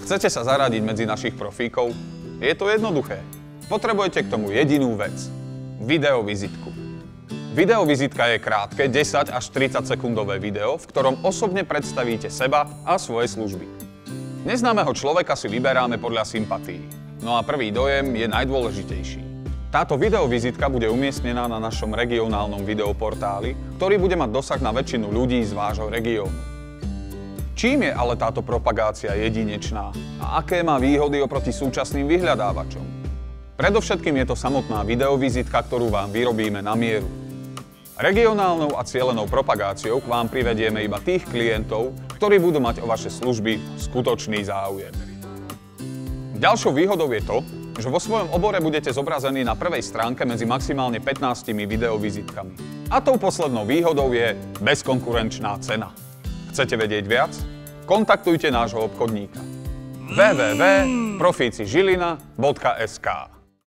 Chcete sa zaradiť medzi našich profíkov? Je to jednoduché. Potrebujete k tomu jedinú vec. Videovizitku. Videovizitka je krátke, 10 až 30 sekundové video, v ktorom osobne predstavíte seba a svoje služby. Neznámeho človeka si vyberáme podľa sympatií. No a prvý dojem je najdôležitejší. Táto videovizitka bude umiestnená na našom regionálnom videoportáli, ktorý bude mať dosah na väčšinu ľudí z vášho regiónu. Čím je ale táto propagácia jedinečná a aké má výhody oproti súčasným vyhľadávačom? Predovšetkým je to samotná videovizitka, ktorú vám vyrobíme na mieru. Regionálnou a cielenou propagáciou k vám privedieme iba tých klientov, ktorí budú mať o vaše služby skutočný záujem. Ďalšou výhodou je to, že vo svojom obore budete zobrazení na prvej stránke medzi maximálne 15 videovizitkami. A tou poslednou výhodou je bezkonkurenčná cena. Chcete vedieť viac? Kontaktujte nášho obchodníka www.proficižilina.sk